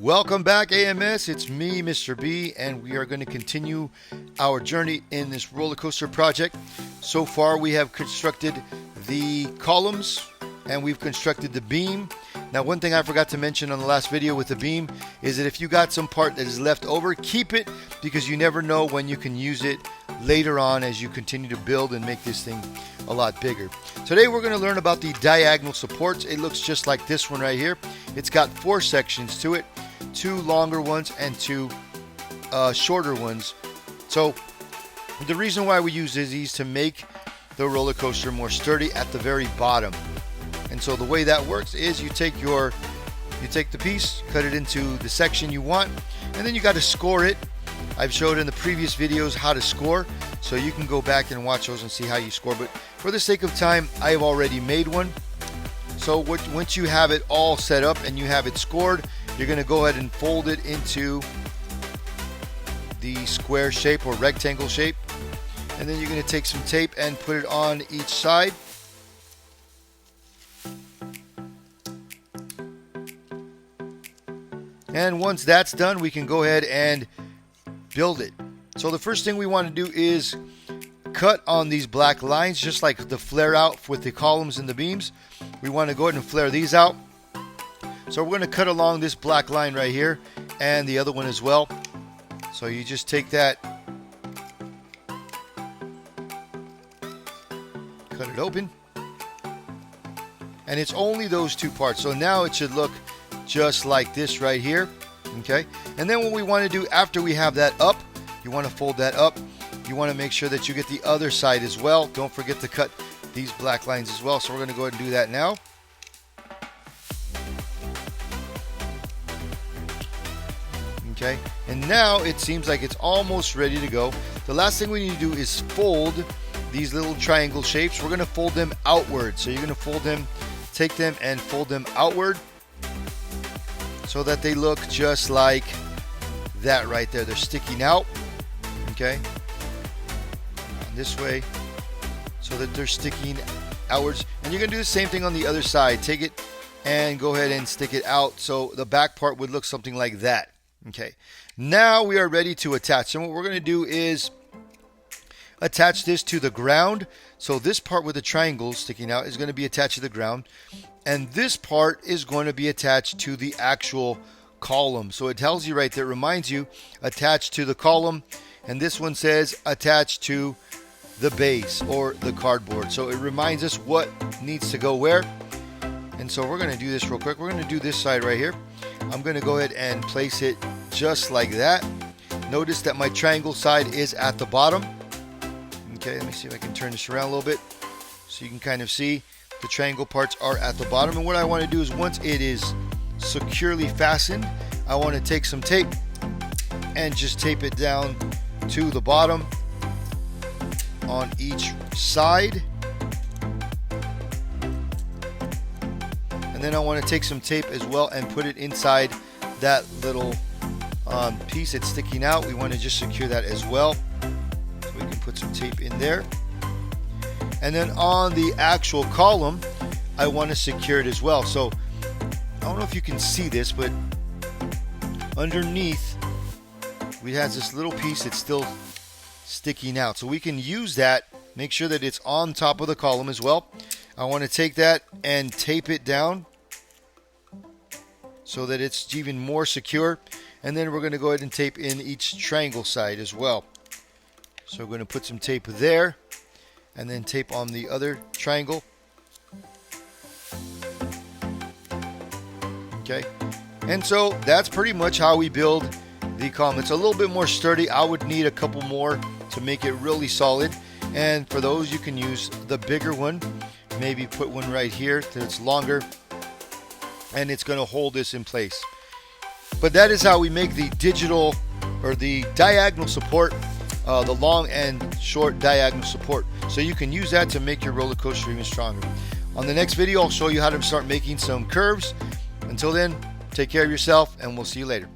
Welcome back, AMS. It's me, Mr. B, and we are going to continue our journey in this roller coaster project. So far, we have constructed the columns and we've constructed the beam. Now, one thing I forgot to mention on the last video with the beam is that if you got some part that is left over, keep it, because you never know when you can use it later on as you continue to build and make this thing a lot bigger. Today we're going to learn about the diagonal supports. It looks just like this one right here. It's got 4 sections to it, 2 longer ones and 2 shorter ones. So the reason why we use these to make the roller coaster more sturdy at the very bottom. And so the way that works is you take the piece, cut it into the section you want, and then you got to score it. I've showed in the previous videos how to score, so you can go back and watch those and see how you score. But for the sake of time, I have already made one. So once you have it all set up and you have it scored, you're going to go ahead and fold it into the square shape or rectangle shape. And then you're going to take some tape and put it on each side. And once that's done, we can go ahead and build it. So the first thing we want to do is cut on these black lines, just like the flare out with the columns and the beams. We want to go ahead and flare these out. So we're going to cut along this black line right here and the other one as well. So you just take that, cut it open, and it's only those 2 parts. So now it should look just like this right here. Okay, and then what we want to do after we have that up, you want to fold that up. You want to make sure that you get the other side as well. Don't forget to cut these black lines as well. So we're going to go ahead and do that now. Okay, and now it seems like it's almost ready to go. The last thing we need to do is fold these little triangle shapes. We're going to fold them outward. So you're going to fold them, take them and fold them outward, so that they look just like that right there. They're sticking out, okay, this way, so that they're sticking outwards. And you're gonna do the same thing on the other side. Take it and go ahead and stick it out, so the back part would look something like that. Okay, now we are ready to attach. And what we're gonna do is attach this to the ground. So this part with the triangles sticking out is going to be attached to the ground, and this part is going to be attached to the actual column. So it tells you right there, it reminds you, attached to the column, and this one says attached to the base or the cardboard. So it reminds us what needs to go where. And so we're going to do this real quick. We're going to do this side right here. I'm going to go ahead and place it just like that. Notice that my triangle side is at the bottom. Okay, let me see if I can turn this around a little bit so you can kind of see the triangle parts are at the bottom. And what I want to do is, once it is securely fastened, I want to take some tape and just tape it down to the bottom on each side. And then I want to take some tape as well and put it inside that little piece that's sticking out. We want to just secure that as well. We can put some tape in there. And then on the actual column, I want to secure it as well. So I don't know if you can see this, but underneath we have this little piece that's still sticking out. So we can use that, make sure that it's on top of the column as well. I want to take that and tape it down so that it's even more secure. And then we're going to go ahead and tape in each triangle side as well. So we're going to put some tape there and then tape on the other triangle. Okay, and so that's pretty much how we build the column. It's a little bit more sturdy. I would need a couple more to make it really solid. And for those, you can use the bigger one. Maybe put one right here that's longer, and it's going to hold this in place. But that is how we make the digital or the diagonal support. The long and short diagonal support. So you can use that to make your roller coaster even stronger. On the next video, I'll show you how to start making some curves. Until then, take care of yourself, and we'll see you later.